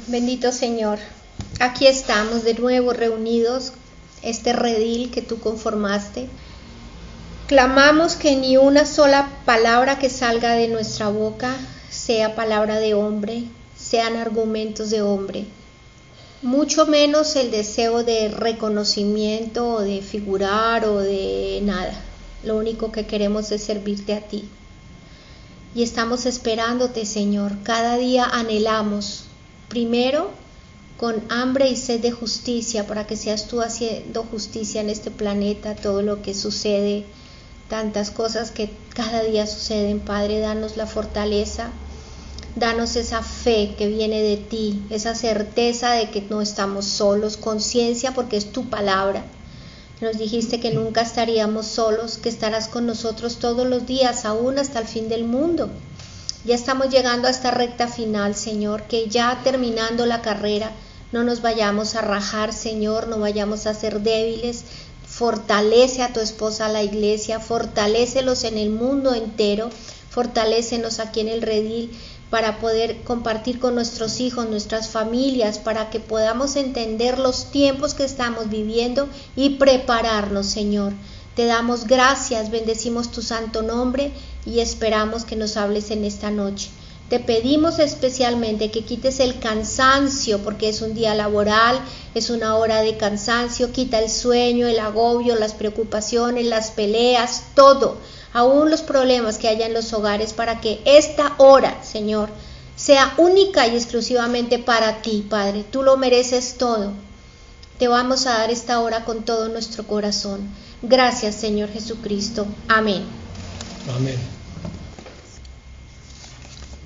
Bendito Señor, aquí estamos de nuevo reunidos, este redil que tú conformaste. Clamamos que ni una sola palabra que salga de nuestra boca sea palabra de hombre, sean argumentos de hombre, mucho menos el deseo de reconocimiento o de figurar o de nada. Lo único que queremos es servirte a ti. Y estamos esperándote, Señor. Cada día anhelamos, primero, con hambre y sed de justicia, para que seas tú haciendo justicia en este planeta, todo lo que sucede, tantas cosas que cada día suceden. Padre, danos la fortaleza, danos esa fe que viene de ti, esa certeza de que no estamos solos, conciencia porque es tu palabra. Nos dijiste que nunca estaríamos solos, que estarás con nosotros todos los días, aún hasta el fin del mundo. Ya estamos llegando a esta recta final, Señor, que ya terminando la carrera no nos vayamos a rajar, Señor, no vayamos a ser débiles. Fortalece a tu esposa, a la iglesia, fortalécelos en el mundo entero, fortalécenos aquí en el redil para poder compartir con nuestros hijos, nuestras familias, para que podamos entender los tiempos que estamos viviendo y prepararnos, Señor. Te damos gracias, bendecimos tu santo nombre y esperamos que nos hables en esta noche. Te pedimos especialmente que quites el cansancio, porque es un día laboral, es una hora de cansancio. Quita el sueño, el agobio, las preocupaciones, las peleas, todo, aún los problemas que haya en los hogares, para que esta hora, Señor, sea única y exclusivamente para ti, Padre. Tú lo mereces todo. Te vamos a dar esta hora con todo nuestro corazón. Gracias, Señor Jesucristo. Amén. Amén.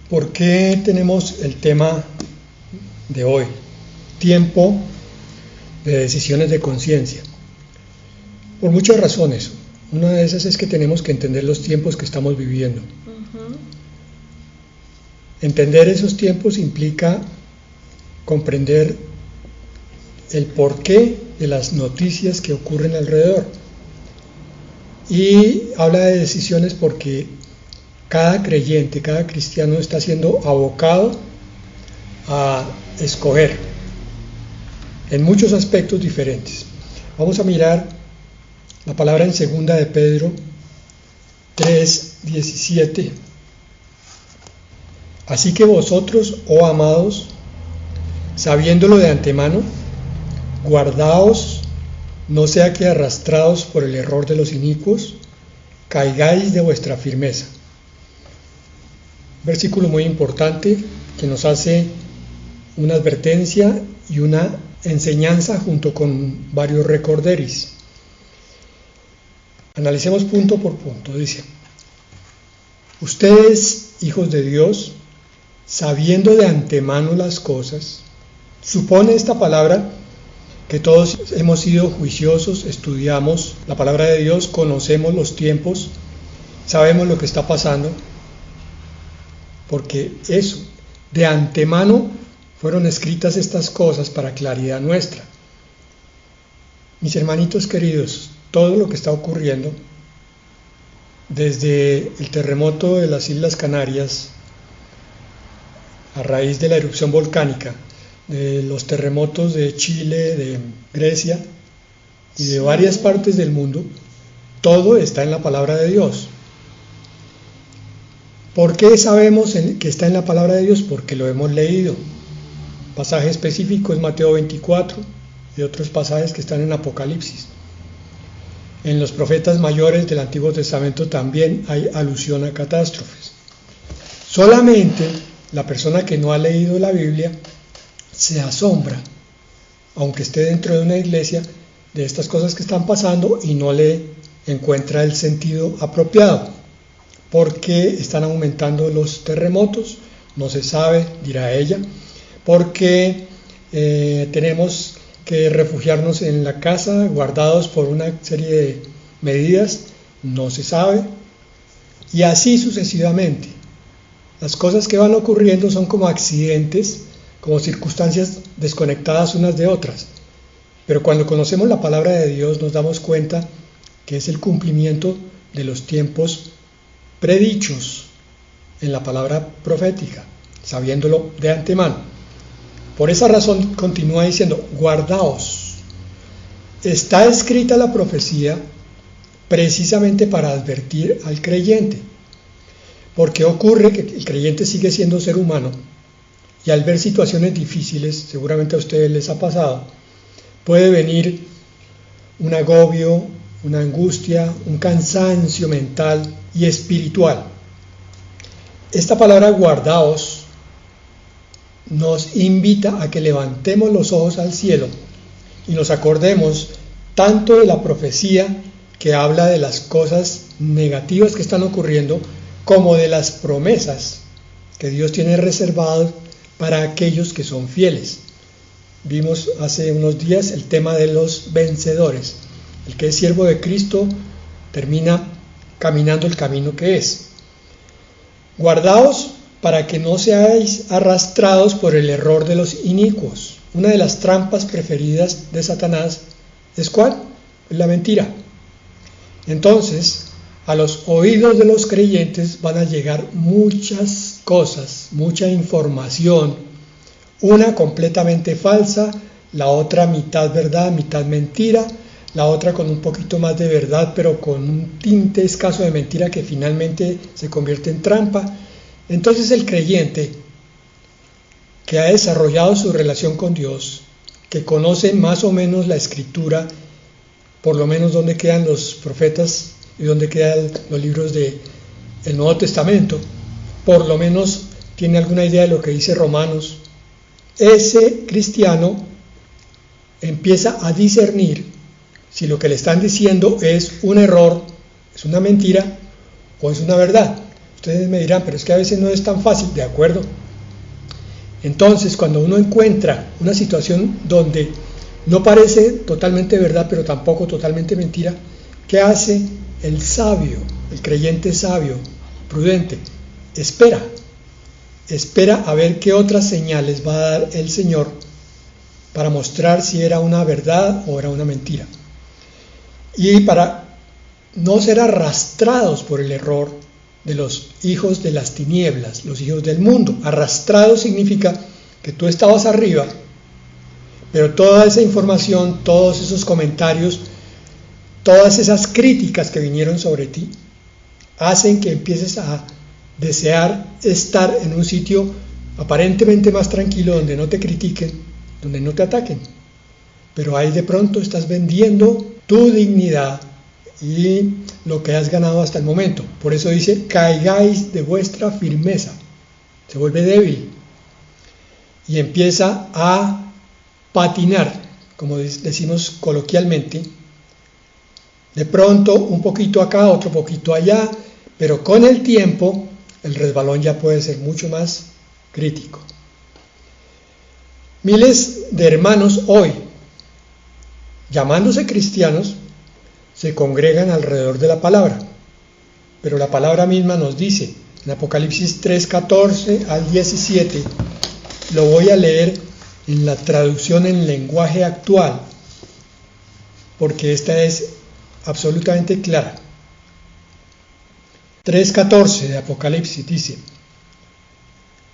¿Por qué tenemos el tema de hoy? Tiempo de decisiones de conciencia. Por muchas razones. Una de esas es que tenemos que entender los tiempos que estamos viviendo. Entender esos tiempos implica comprender el porqué de las noticias que ocurren alrededor. Y habla de decisiones porque cada creyente, cada cristiano está siendo abocado a escoger en muchos aspectos diferentes. Vamos a mirar la palabra en 2 de Pedro 3:17. Así que vosotros, oh amados, sabiéndolo de antemano, guardaos, no sea que arrastrados por el error de los inicuos, caigáis de vuestra firmeza. Versículo muy importante que nos hace una advertencia y una enseñanza junto con varios recorderis. Analicemos punto por punto. Dice: ustedes, hijos de Dios, sabiendo de antemano las cosas. Supone esta palabra que todos hemos sido juiciosos, estudiamos la palabra de Dios, conocemos los tiempos, sabemos lo que está pasando, porque eso, de antemano fueron escritas estas cosas para claridad nuestra. Mis hermanitos queridos, todo lo que está ocurriendo, desde el terremoto de las Islas Canarias, a raíz de la erupción volcánica, de los terremotos de Chile, de Grecia y de varias partes del mundo, todo está en la palabra de Dios. ¿Por qué sabemos que está en la palabra de Dios? Porque lo hemos leído. Pasaje específico es Mateo 24 y otros pasajes que están en Apocalipsis. En los profetas mayores del Antiguo Testamento también hay alusión a catástrofes. Solamente la persona que no ha leído la Biblia se asombra, aunque esté dentro de una iglesia, de estas cosas que están pasando y no le encuentra el sentido apropiado. ¿Por qué están aumentando los terremotos? No se sabe, dirá ella. ¿Por qué tenemos que refugiarnos en la casa, guardados por una serie de medidas? No se sabe. Y así sucesivamente. Las cosas que van ocurriendo son como accidentes, como circunstancias desconectadas unas de otras. Pero cuando conocemos la palabra de Dios nos damos cuenta que es el cumplimiento de los tiempos predichos en la palabra profética, sabiéndolo de antemano. Por esa razón continúa diciendo, guardaos. Está escrita la profecía precisamente para advertir al creyente. Porque ocurre que el creyente sigue siendo ser humano y al ver situaciones difíciles, seguramente a ustedes les ha pasado, puede venir un agobio, una angustia, un cansancio mental y espiritual. Esta palabra guardaos nos invita a que levantemos los ojos al cielo y nos acordemos tanto de la profecía que habla de las cosas negativas que están ocurriendo, como de las promesas que Dios tiene reservadas para aquellos que son fieles. Vimos hace unos días el tema de los vencedores. El que es siervo de Cristo termina caminando el camino que es. Guardaos para que no seáis arrastrados por el error de los inicuos. Una de las trampas preferidas de Satanás es ¿cuál? La mentira. Entonces, a los oídos de los creyentes van a llegar muchas cosas, mucha información, una completamente falsa, la otra mitad verdad, mitad mentira, la otra con un poquito más de verdad, pero con un tinte escaso de mentira que finalmente se convierte en trampa. Entonces el creyente que ha desarrollado su relación con Dios, que conoce más o menos la Escritura, por lo menos dónde quedan los profetas y dónde quedan los libros del Nuevo Testamento, por lo menos tiene alguna idea de lo que dice Romanos, ese cristiano empieza a discernir si lo que le están diciendo es un error, es una mentira o es una verdad. Ustedes me dirán, pero es que a veces no es tan fácil, de acuerdo. Entonces, cuando uno encuentra una situación donde no parece totalmente verdad, pero tampoco totalmente mentira, ¿qué hace el sabio, el creyente sabio, prudente? Espera a ver qué otras señales va a dar el Señor para mostrar si era una verdad o era una mentira. Y para no ser arrastrados por el error de los hijos de las tinieblas, los hijos del mundo. Arrastrados significa que tú estabas arriba, pero toda esa información, todos esos comentarios, todas esas críticas que vinieron sobre ti, hacen que empieces a desear estar en un sitio aparentemente más tranquilo, donde no te critiquen, donde no te ataquen. Pero ahí de pronto estás vendiendo tu dignidad y lo que has ganado hasta el momento. Por eso dice, caigáis de vuestra firmeza. Se vuelve débil y empieza a patinar, como decimos coloquialmente. De pronto un poquito acá, otro poquito allá, pero con el tiempo el resbalón ya puede ser mucho más crítico. Miles de hermanos hoy, llamándose cristianos, se congregan alrededor de la palabra, pero la palabra misma nos dice, en Apocalipsis 3:14 al 17, lo voy a leer en la traducción en lenguaje actual, porque esta es absolutamente clara. 3:14 de Apocalipsis dice,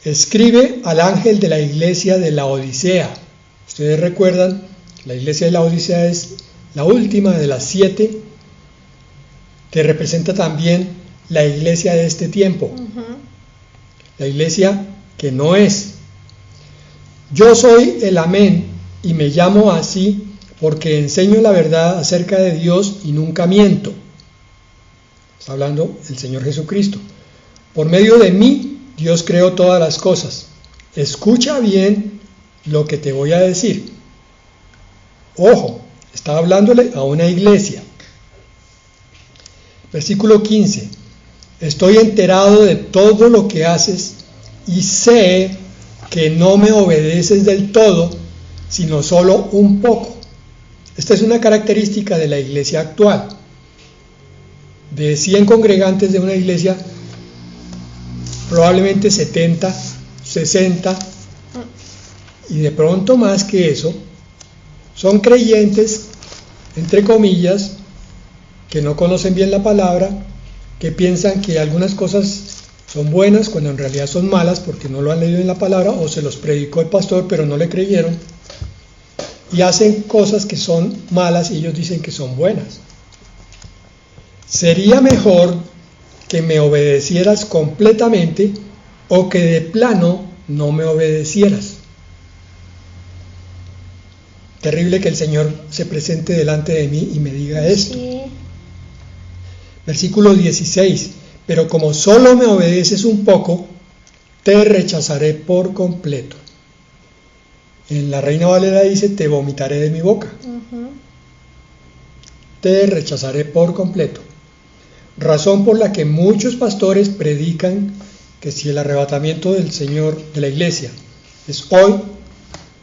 escribe al ángel de la iglesia de la Odisea. Ustedes recuerdan, la iglesia de la Odisea es la última de las 7, que representa también la iglesia de este tiempo, la iglesia que no es. Yo soy el Amén y me llamo así porque enseño la verdad acerca de Dios y nunca miento. Está hablando el Señor Jesucristo. Por medio de mí, Dios creó todas las cosas. Escucha bien lo que te voy a decir. Ojo, está hablándole a una iglesia. Versículo 15. Estoy enterado de todo lo que haces y sé que no me obedeces del todo, sino solo un poco. Esta es una característica de la iglesia actual. De 100 congregantes de una iglesia, probablemente 70, 60, y de pronto más que eso, son creyentes, entre comillas, que no conocen bien la palabra, que piensan que algunas cosas son buenas cuando en realidad son malas porque no lo han leído en la palabra o se los predicó el pastor pero no le creyeron y hacen cosas que son malas y ellos dicen que son buenas. Sería mejor que me obedecieras completamente o que de plano no me obedecieras. Terrible que el Señor se presente delante de mí y me diga esto. Sí. Versículo 16. Pero como solo me obedeces un poco, te rechazaré por completo. En la Reina Valera dice, te vomitaré de mi boca. Te rechazaré por completo. Razón por la que muchos pastores predican que si el arrebatamiento del Señor de la iglesia es hoy,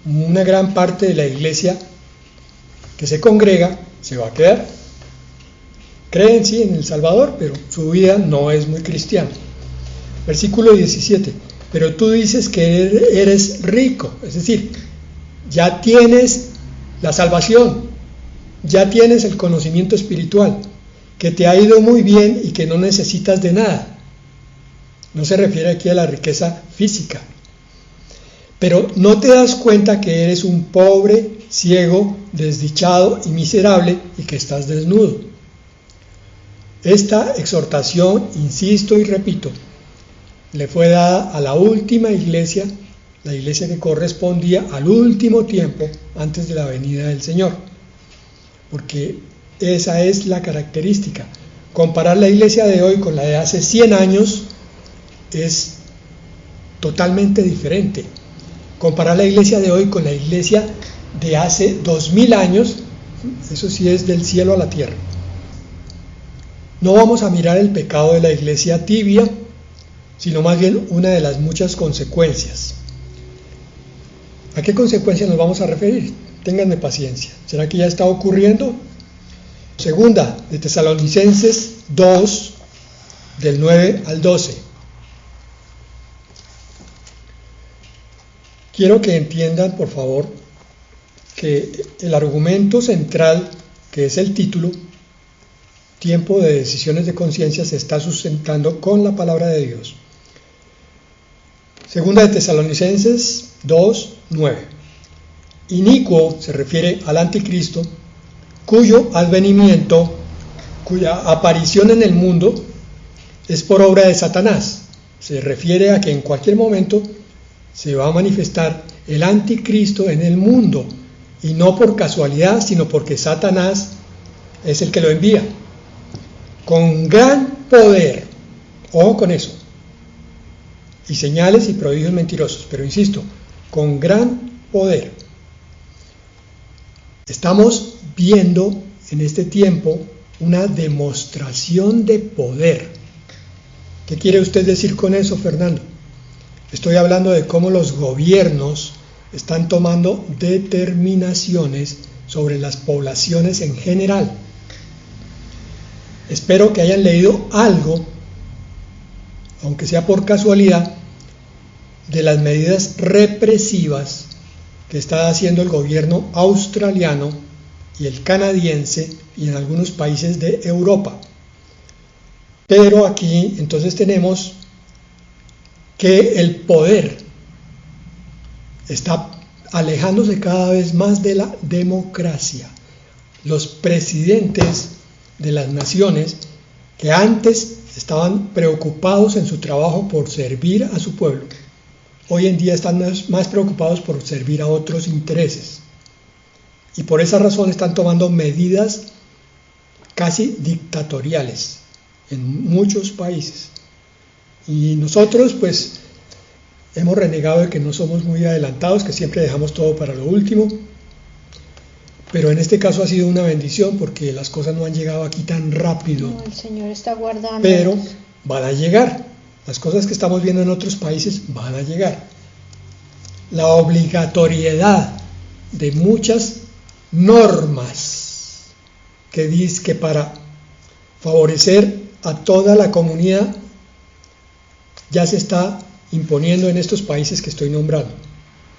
una gran parte de la iglesia que se congrega se va a quedar. Creen sí en el Salvador, pero su vida no es muy cristiana. Versículo 17. Pero tú dices que eres rico, es decir, ya tienes la salvación, ya tienes el conocimiento espiritual, que te ha ido muy bien y que no necesitas de nada. No se refiere aquí a la riqueza física. Pero no te das cuenta que eres un pobre, ciego, desdichado y miserable y que estás desnudo. Esta exhortación, insisto y repito, le fue dada a la última iglesia, la iglesia que correspondía al último tiempo antes de la venida del Señor. Porque esa es la característica. Comparar la iglesia de hoy con la de hace 100 años es totalmente diferente. Comparar la iglesia de hoy con la iglesia de hace 2000 años, eso sí es del cielo a la tierra. No vamos a mirar el pecado de la iglesia tibia, sino más bien una de las muchas consecuencias. ¿A qué consecuencias nos vamos a referir? Ténganme paciencia. ¿Será que ya está ocurriendo? Segunda de Tesalonicenses 2, del 9 al 12. Quiero que entiendan, por favor, que el argumento central, que es el título, Tiempo de decisiones de conciencia, se está sustentando con la palabra de Dios. Segunda de Tesalonicenses 2, 9. Inicuo se refiere al anticristo, cuyo advenimiento, cuya aparición en el mundo es por obra de Satanás. Se refiere a que en cualquier momento se va a manifestar el anticristo en el mundo, y no por casualidad, sino porque Satanás es el que lo envía. Con gran poder, ojo con eso, y señales y prodigios mentirosos, pero insisto, con gran poder. Estamos viendo en este tiempo una demostración de poder. ¿Qué quiere usted decir con eso, Fernando? Estoy hablando de cómo los gobiernos están tomando determinaciones sobre las poblaciones en general. Espero que hayan leído algo, aunque sea por casualidad, de las medidas represivas que está haciendo el gobierno australiano y el canadiense y en algunos países de Europa. Pero aquí entonces tenemos que el poder está alejándose cada vez más de la democracia. Los presidentes de las naciones que antes estaban preocupados en su trabajo por servir a su pueblo, hoy en día están más preocupados por servir a otros intereses. Y por esa razón están tomando medidas casi dictatoriales en muchos países. Y nosotros pues hemos renegado de que no somos muy adelantados, que siempre dejamos todo para lo último. Pero en este caso ha sido una bendición porque las cosas no han llegado aquí tan rápido. No, el Señor está guardando. Pero van a llegar. Las cosas que estamos viendo en otros países van a llegar. La obligatoriedad de muchas normas que dice que para favorecer a toda la comunidad ya se está imponiendo en estos países que estoy nombrando.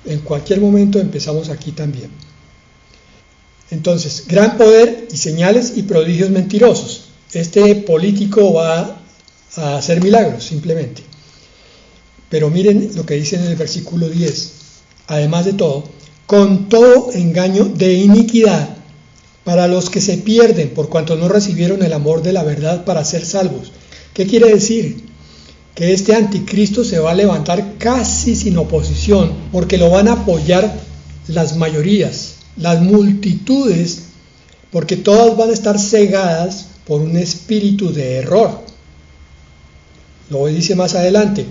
En cualquier momento empezamos aquí también. Entonces, gran poder y señales y prodigios mentirosos. Este político va a hacer milagros, simplemente. Pero miren lo que dice en el versículo 10. Además de todo, con todo engaño de iniquidad para los que se pierden por cuanto no recibieron el amor de la verdad para ser salvos. ¿Qué quiere decir? Que este anticristo se va a levantar casi sin oposición, porque lo van a apoyar las mayorías, las multitudes, porque todas van a estar cegadas por un espíritu de error. Lo dice más adelante.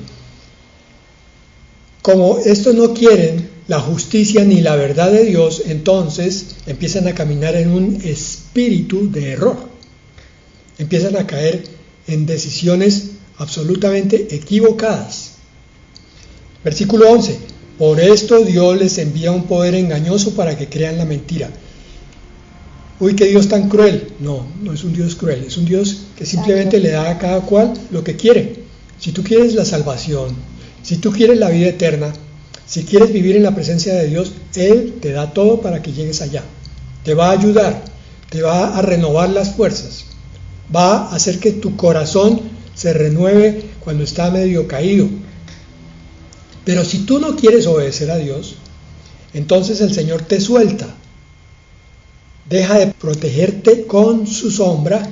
Como estos no quieren la justicia ni la verdad de Dios, entonces empiezan a caminar en un espíritu de error. Empiezan a caer en decisiones absolutamente equivocadas. Versículo 11. Por esto Dios les envía un poder engañoso para que crean la mentira. Uy, qué Dios tan cruel. No, no es un Dios cruel, es un Dios que simplemente le da a cada cual lo que quiere. Si tú quieres la salvación, si tú quieres la vida eterna, si quieres vivir en la presencia de Dios, Él te da todo para que llegues allá. Te va a ayudar, te va a renovar las fuerzas, va a hacer que tu corazón se renueve cuando está medio caído. Pero si tú no quieres obedecer a Dios, entonces el Señor te suelta. Deja de protegerte con su sombra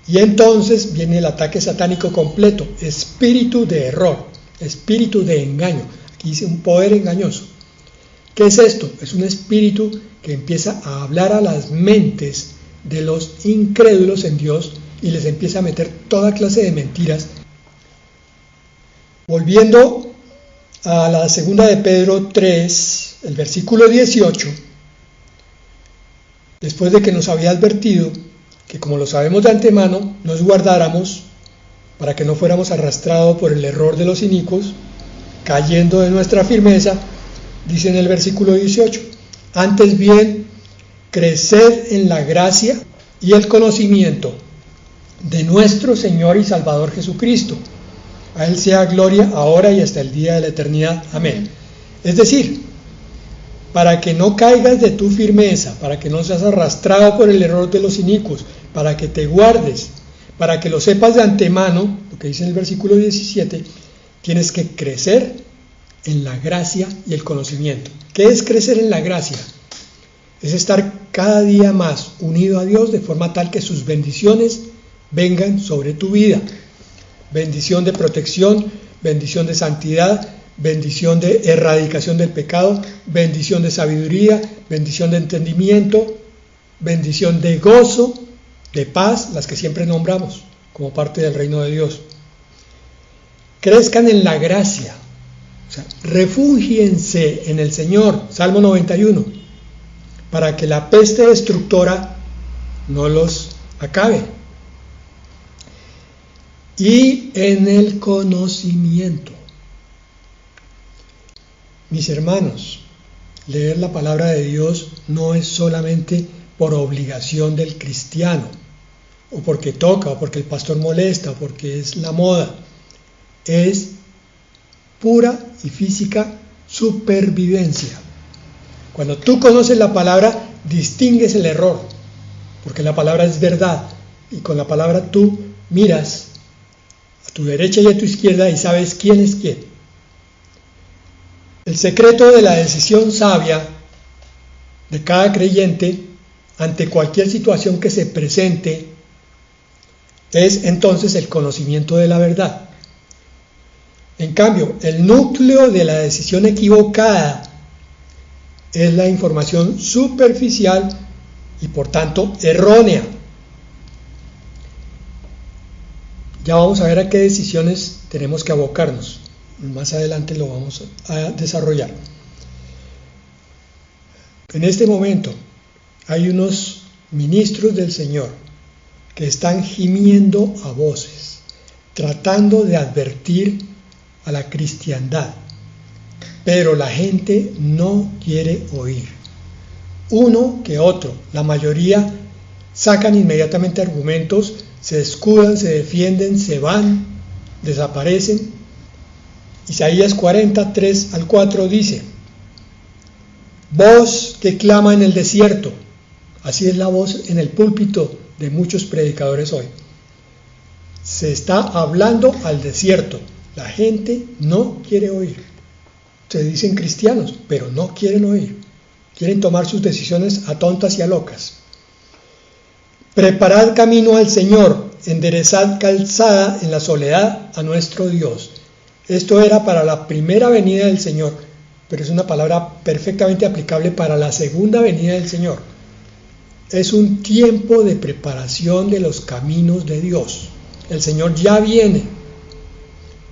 y entonces viene el ataque satánico completo, espíritu de error, espíritu de engaño. Aquí dice un poder engañoso. ¿Qué es esto? Es un espíritu que empieza a hablar a las mentes de los incrédulos en Dios y les empieza a meter toda clase de mentiras. Volviendo a la segunda de Pedro 3, el versículo 18, después de que nos había advertido que, como lo sabemos de antemano, nos guardáramos para que no fuéramos arrastrados por el error de los inicuos, cayendo de nuestra firmeza, dice en el versículo 18, antes bien, creced en la gracia y el conocimiento de nuestro Señor y Salvador Jesucristo. A Él sea gloria ahora y hasta el día de la eternidad. Amén. Es decir, para que no caigas de tu firmeza, para que no seas arrastrado por el error de los inicuos, para que te guardes, para que lo sepas de antemano, lo que dice en el versículo 17, tienes que crecer en la gracia y el conocimiento. ¿Qué es crecer en la gracia? Es estar cada día más unido a Dios de forma tal que sus bendiciones vengan sobre tu vida. Bendición de protección, bendición de santidad, bendición de erradicación del pecado, bendición de sabiduría, bendición de entendimiento, bendición de gozo, de paz, las que siempre nombramos como parte del reino de Dios. Crezcan en la gracia, o sea, refúgiense en el Señor, Salmo 91, para que la peste destructora no los acabe. Y en el conocimiento. Mis hermanos, leer la palabra de Dios no es solamente por obligación del cristiano, o porque toca, o porque el pastor molesta, o porque es la moda. Es pura y física supervivencia. Cuando tú conoces la palabra, distingues el error, porque la palabra es verdad, y con la palabra tú miras a tu derecha y a tu izquierda y sabes quién es quién. El secreto de la decisión sabia de cada creyente ante cualquier situación que se presente es entonces el conocimiento de la verdad. En cambio, el núcleo de la decisión equivocada es la información superficial y por tanto errónea. Ya vamos a ver a qué decisiones tenemos que abocarnos. Más adelante lo vamos a desarrollar. En este momento hay unos ministros del Señor que están gimiendo a voces, tratando de advertir a la cristiandad, pero la gente no quiere oír. Uno que otro, la mayoría sacan inmediatamente argumentos, se escudan, se defienden, se van, desaparecen. Isaías 43 al 4 dice: voz que clama en el desierto. Así es la voz en el púlpito de muchos predicadores hoy. Se está hablando al desierto. La gente no quiere oír. Se dicen cristianos, pero no quieren oír. Quieren tomar sus decisiones a tontas y a locas. Preparad camino al Señor, enderezad calzada en la soledad a nuestro Dios. Esto era para la primera venida del Señor, pero es una palabra perfectamente aplicable para la segunda venida del Señor. Es un tiempo de preparación de los caminos de Dios. El Señor ya viene.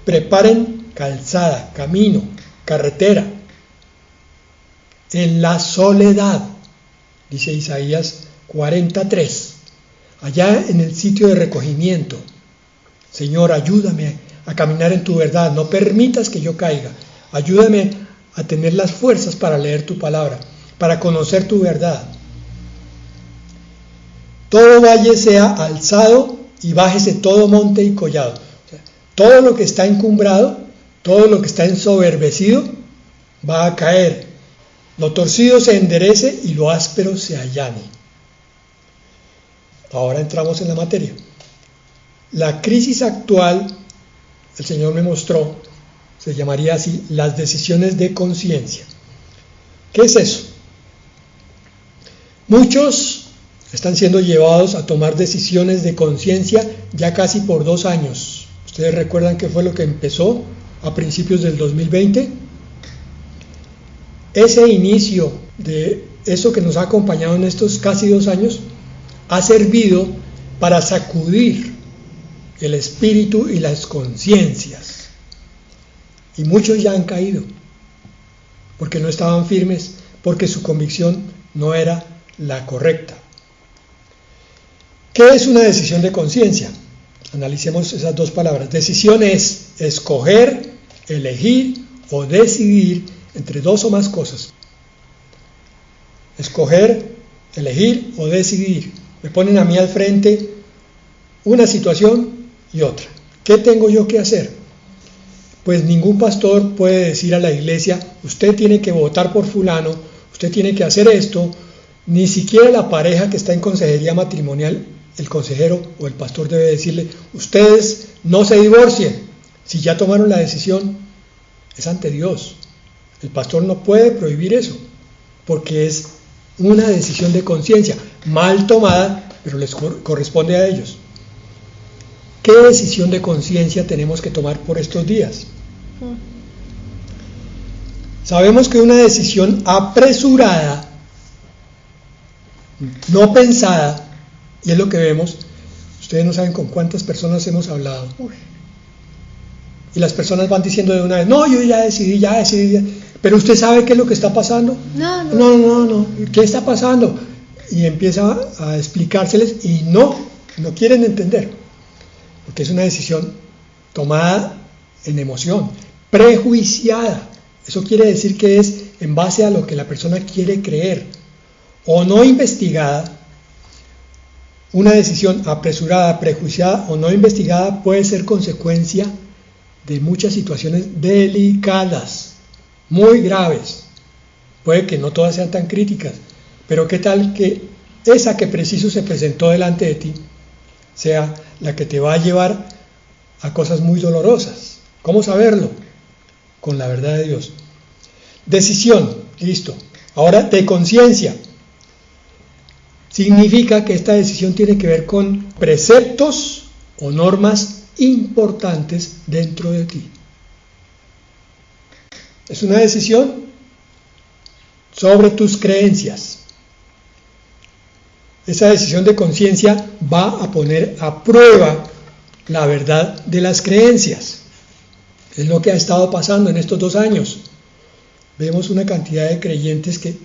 Preparen calzada, camino, carretera, en la soledad, dice Isaías 43, allá en el sitio de recogimiento. Señor, ayúdame a caminar en tu verdad, no permitas que yo caiga, ayúdame a tener las fuerzas para leer tu palabra, para conocer tu verdad. Todo valle sea alzado y bájese todo monte y collado. O sea, todo lo que está encumbrado, todo lo que está ensoberbecido va a caer. Lo torcido se enderece y lo áspero se allane. Ahora entramos en la materia. La crisis actual, el Señor me mostró, se llamaría así, las decisiones de conciencia. ¿Qué es eso? Muchos están siendo llevados a tomar decisiones de conciencia ya casi por 2 años. ¿Ustedes recuerdan qué fue lo que empezó a principios del 2020? Ese inicio de eso que nos ha acompañado en estos casi 2 años ha servido para sacudir el espíritu y las conciencias. Y muchos ya han caído, porque no estaban firmes, porque su convicción no era la correcta. ¿Qué es una decisión de conciencia? Analicemos esas 2 palabras. Decisión es escoger, elegir o decidir entre 2 o más cosas. Escoger, elegir o decidir. Me ponen a mí al frente una situación y otra. ¿Qué tengo yo que hacer? Pues ningún pastor puede decir a la iglesia, usted tiene que votar por fulano, usted tiene que hacer esto. Ni siquiera la pareja que está en consejería matrimonial, el consejero o el pastor debe decirle, ustedes no se divorcien. Si ya tomaron la decisión, es ante Dios. El pastor no puede prohibir eso, porque es una decisión de conciencia, mal tomada, pero les corresponde a ellos. ¿Qué decisión de conciencia tenemos que tomar por estos días? Sabemos que una decisión apresurada, no pensada, y es lo que vemos, ustedes no saben con cuántas personas hemos hablado. Y las personas van diciendo de una vez, no, yo ya decidí, pero usted sabe qué es lo que está pasando. No, ¿qué está pasando? Y empieza a explicárseles y no quieren entender, porque es una decisión tomada en emoción, prejuiciada. Eso quiere decir que es en base a lo que la persona quiere creer, o no investigada. Una decisión apresurada, prejuiciada o no investigada puede ser consecuencia de muchas situaciones delicadas, muy graves. Puede que no todas sean tan críticas, pero qué tal que esa que preciso se presentó delante de ti sea la que te va a llevar a cosas muy dolorosas. ¿Cómo saberlo? Con la verdad de Dios. Decisión, listo. Ahora, de conciencia. Significa que esta decisión tiene que ver con preceptos o normas importantes dentro de ti. Es una decisión sobre tus creencias. Esa decisión de conciencia va a poner a prueba la verdad de las creencias. Es lo que ha estado pasando en estos 2 años. Vemos una cantidad de creyentes que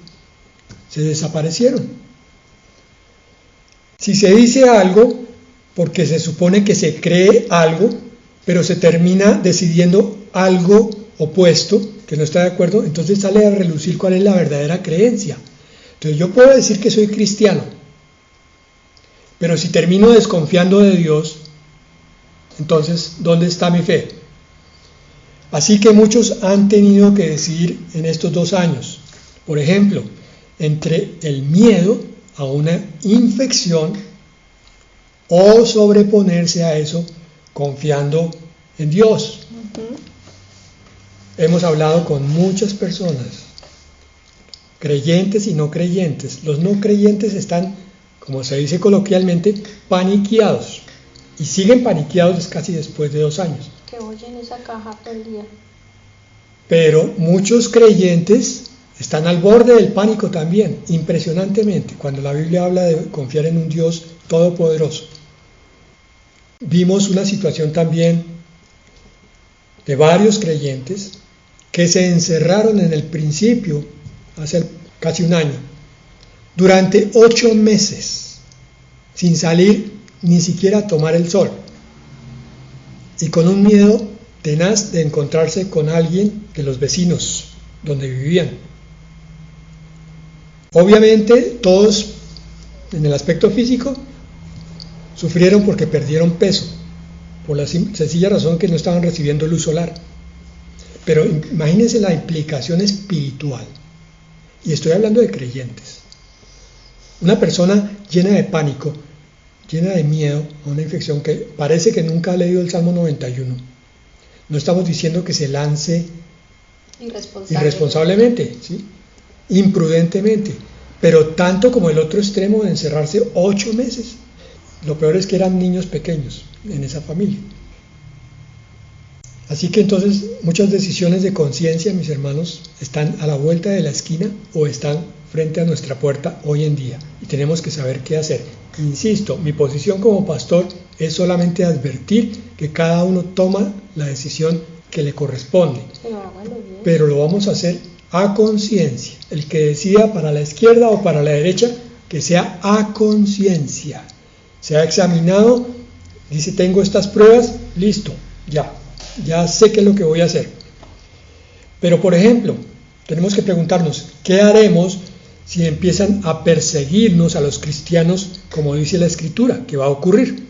se desaparecieron. Si se dice algo, porque se supone que se cree algo, pero se termina decidiendo algo opuesto, que no está de acuerdo, entonces sale a relucir cuál es la verdadera creencia. Entonces yo puedo decir que soy cristiano, pero si termino desconfiando de Dios, entonces, ¿dónde está mi fe? Así que muchos han tenido que decidir en estos 2 años, por ejemplo, entre el miedo a una infección o sobreponerse a eso confiando en Dios. Hemos hablado con muchas personas, creyentes y no creyentes. Los no creyentes están, como se dice coloquialmente, paniqueados. Y siguen paniqueados casi después de 2 años. Que oyen esa caja todo el día. Pero muchos creyentes están al borde del pánico también, impresionantemente, cuando la Biblia habla de confiar en un Dios todopoderoso. Vimos una situación también de varios creyentes que se encerraron en el principio, hace casi 1 año, durante 8 meses, sin salir ni siquiera a tomar el sol, y con un miedo tenaz de encontrarse con alguien de los vecinos donde vivían. Obviamente todos en el aspecto físico sufrieron porque perdieron peso, por la sencilla razón que no estaban recibiendo luz solar. Pero imagínense la implicación espiritual, y estoy hablando de creyentes. Una persona llena de pánico, llena de miedo a una infección que parece que nunca ha leído el Salmo 91. No estamos diciendo que se lance irresponsablemente, ¿sí? Imprudentemente, pero tanto como el otro extremo de encerrarse 8 meses. Lo peor es que eran niños pequeños en esa familia. Así que entonces muchas decisiones de conciencia, mis hermanos, están a la vuelta de la esquina o están frente a nuestra puerta hoy en día, y tenemos que saber qué hacer. Insisto, mi posición como pastor es solamente advertir que cada uno toma la decisión que le corresponde, pero lo vamos a hacer a conciencia. El que decida para la izquierda o para la derecha, que sea a conciencia. Se ha examinado, dice, tengo estas pruebas, listo, ya sé qué es lo que voy a hacer. Pero, por ejemplo, tenemos que preguntarnos, ¿qué haremos si empiezan a perseguirnos a los cristianos, como dice la Escritura, que va a ocurrir?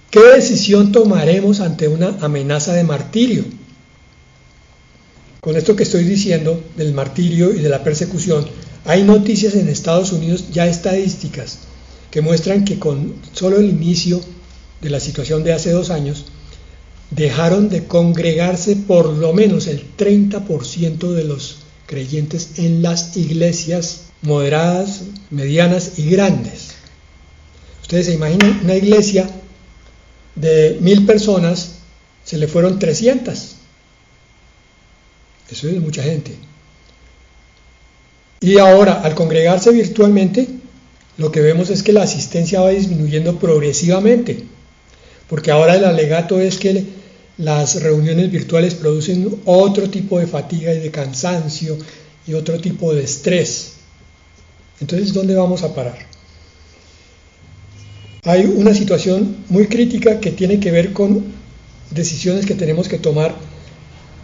¿Qué decisión tomaremos ante una amenaza de martirio? Con esto que estoy diciendo del martirio y de la persecución, hay noticias en Estados Unidos, ya estadísticas, que muestran que con solo el inicio de la situación de hace 2 años, dejaron de congregarse por lo menos el 30% de los creyentes en las iglesias moderadas, medianas y grandes. Ustedes se imaginan una iglesia de 1000 personas, se le fueron 300. Eso es mucha gente. Y ahora, al congregarse virtualmente, lo que vemos es que la asistencia va disminuyendo progresivamente, porque ahora el alegato es que las reuniones virtuales producen otro tipo de fatiga y de cansancio y otro tipo de estrés. Entonces, ¿dónde vamos a parar? Hay una situación muy crítica que tiene que ver con decisiones que tenemos que tomar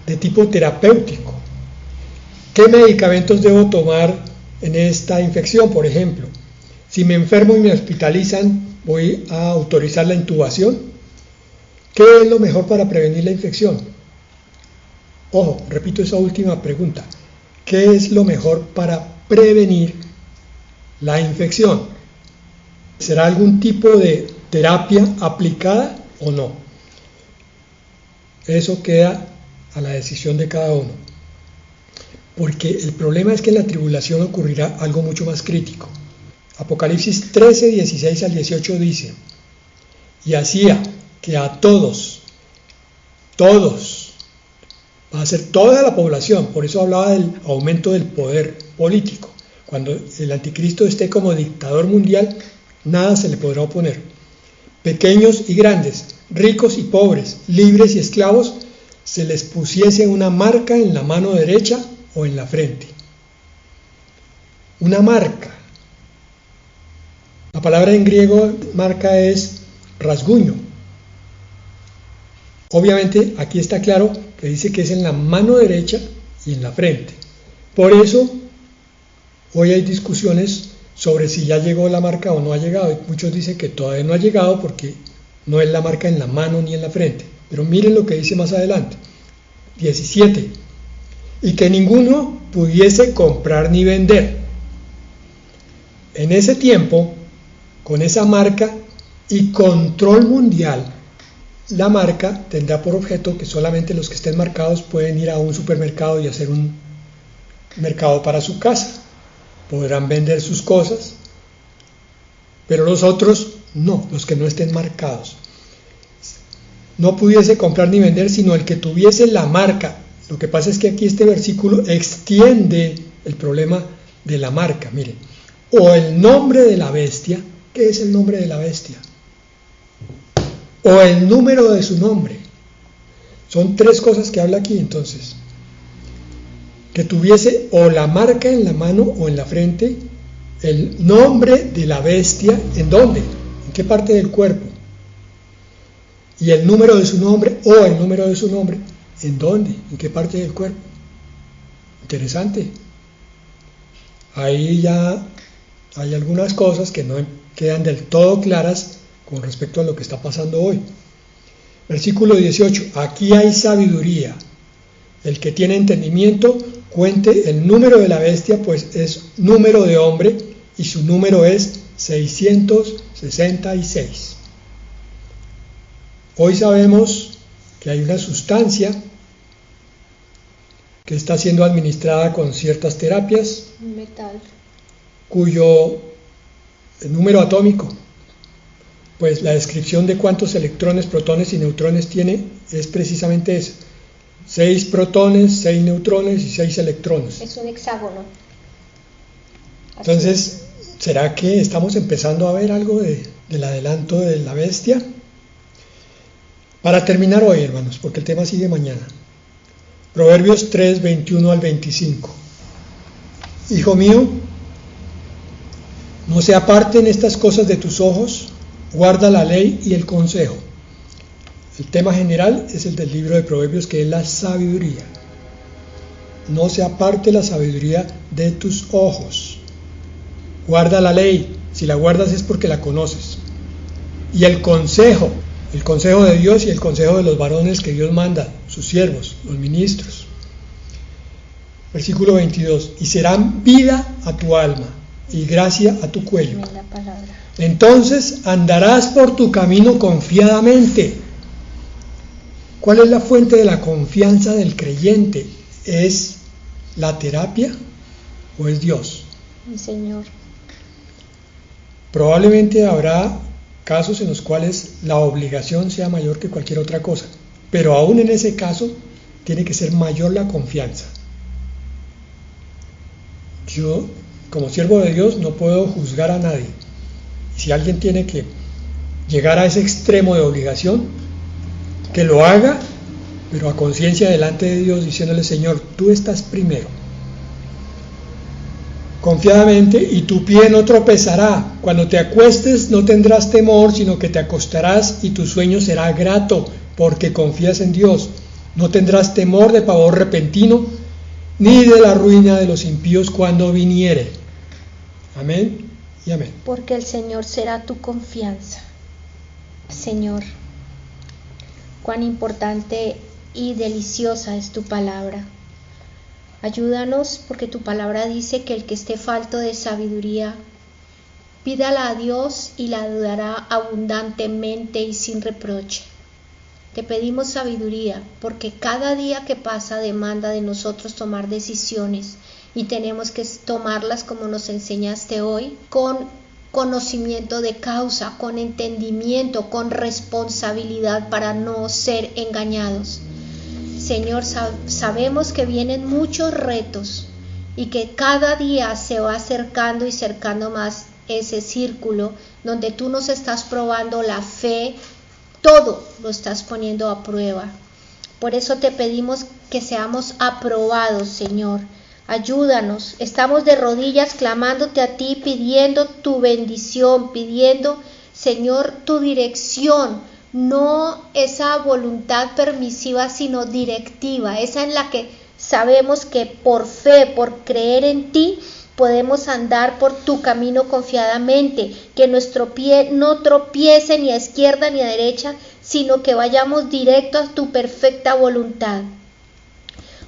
de tipo terapéutico. ¿Qué medicamentos debo tomar en esta infección, por ejemplo? Si me enfermo y me hospitalizan, ¿voy a autorizar la intubación? ¿Qué es lo mejor para prevenir la infección? Ojo, repito esa última pregunta. ¿Qué es lo mejor para prevenir la infección? ¿Será algún tipo de terapia aplicada o no? Eso queda a la decisión de cada uno. Porque el problema es que en la tribulación ocurrirá algo mucho más crítico. Apocalipsis 13, 16 al 18 dice: y hacía que a todos, va a ser toda la población, por eso hablaba del aumento del poder político. Cuando el anticristo esté como dictador mundial, nada se le podrá oponer. Pequeños y grandes, ricos y pobres, libres y esclavos, se les pusiese una marca en la mano derecha o en la frente. Una marca. La palabra en griego marca es rasguño. Obviamente aquí está claro que dice que es en la mano derecha y en la frente. Por eso hoy hay discusiones sobre si ya llegó la marca o no ha llegado. Y muchos dicen que todavía no ha llegado porque no es la marca en la mano ni en la frente. Pero miren lo que dice más adelante. 17. Y que ninguno pudiese comprar ni vender. En ese tiempo, con esa marca y control mundial, la marca tendrá por objeto que solamente los que estén marcados pueden ir a un supermercado y hacer un mercado para su casa. Podrán vender sus cosas, pero los otros no, los que no estén marcados. No pudiese comprar ni vender sino el que tuviese la marca. Lo que pasa es que aquí este versículo extiende el problema de la marca. Miren, o el nombre de la bestia. ¿Qué es el nombre de la bestia? O el número de su nombre. Son tres cosas que habla aquí entonces. Que tuviese o la marca en la mano o en la frente, el nombre de la bestia, ¿en dónde? ¿En qué parte del cuerpo? Y el número de su nombre o el número de su nombre, ¿en dónde? ¿En qué parte del cuerpo? Interesante. Ahí ya hay algunas cosas que no quedan del todo claras con respecto a lo que está pasando hoy. Versículo 18, aquí hay sabiduría. El que tiene entendimiento, cuente el número de la bestia, pues es número de hombre, y su número es 666. Hoy sabemos que hay una sustancia que está siendo administrada con ciertas terapias, metal, cuyo número atómico, pues la descripción de cuántos electrones, protones y neutrones tiene es precisamente eso: 6 protones, 6 neutrones y 6 electrones. Es un hexágono. Entonces, ¿será que estamos empezando a ver algo del adelanto de la bestia? Para terminar hoy, hermanos, porque el tema sigue mañana. Proverbios 3, 21 al 25. Hijo mío, no se aparten estas cosas de tus ojos, guarda la ley y el consejo. El tema general es el del libro de Proverbios, que es la sabiduría. No se aparte la sabiduría de tus ojos. Guarda la ley, si la guardas es porque la conoces. Y el consejo de Dios y el consejo de los varones que Dios manda, sus siervos, los ministros. Versículo 22, y serán vida a tu alma y gracia a tu cuello. Entonces andarás por tu camino confiadamente. ¿Cuál es la fuente de la confianza del creyente? ¿Es la terapia o es Dios? Mi Señor. Probablemente habrá casos en los cuales la obligación sea mayor que cualquier otra cosa, pero aún en ese caso tiene que ser mayor la confianza. Yo, como siervo de Dios, no puedo juzgar a nadie. Si alguien tiene que llegar a ese extremo de obligación, que lo haga, pero a conciencia delante de Dios, diciéndole: Señor, tú estás primero. Confiadamente, y tu pie no tropezará. Cuando te acuestes no tendrás temor, sino que te acostarás y tu sueño será grato, porque confías en Dios. No tendrás temor de pavor repentino, ni de la ruina de los impíos cuando viniere. Amén y amén. Porque el Señor será tu confianza. Señor, cuán importante y deliciosa es tu palabra. Ayúdanos, porque tu palabra dice que el que esté falto de sabiduría, pídala a Dios y la dará abundantemente y sin reproche. Te pedimos sabiduría, porque cada día que pasa demanda de nosotros tomar decisiones, y tenemos que tomarlas como nos enseñaste hoy, con conocimiento de causa, con entendimiento, con responsabilidad, para no ser engañados. Señor, sabemos que vienen muchos retos y que cada día se va acercando y cercando más ese círculo donde tú nos estás probando la fe, todo lo estás poniendo a prueba. Por eso te pedimos que seamos aprobados, Señor. Ayúdanos, estamos de rodillas clamándote a ti, pidiendo tu bendición, pidiendo, Señor, tu dirección. No esa voluntad permisiva, sino directiva, esa en la que sabemos que por fe, por creer en ti, podemos andar por tu camino confiadamente, que nuestro pie no tropiece ni a izquierda ni a derecha, sino que vayamos directo a tu perfecta voluntad.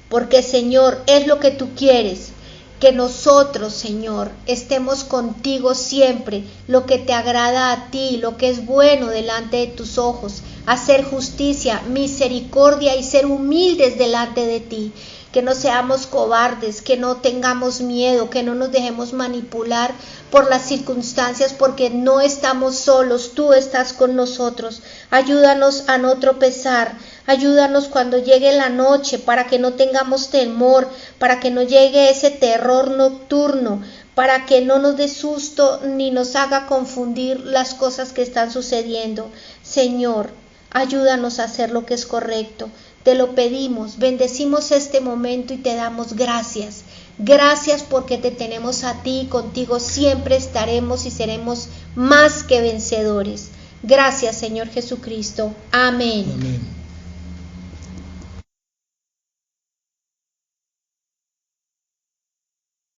Porque, Señor, es lo que tú quieres, que nosotros, Señor, estemos contigo siempre, lo que te agrada a ti, lo que es bueno delante de tus ojos. hacer justicia, misericordia y ser humildes delante de ti. Que no seamos cobardes, que no tengamos miedo, que no nos dejemos manipular por las circunstancias, porque no estamos solos, tú estás con nosotros. Ayúdanos a no tropezar, ayúdanos cuando llegue la noche para que no tengamos temor, para que no llegue ese terror nocturno, para que no nos dé susto ni nos haga confundir las cosas que están sucediendo. Señor, ayúdanos a hacer lo que es correcto. Te lo pedimos, bendecimos este momento y te damos gracias. Gracias porque te tenemos a ti, contigo siempre estaremos y seremos más que vencedores. Gracias, Señor Jesucristo. Amén. Amén.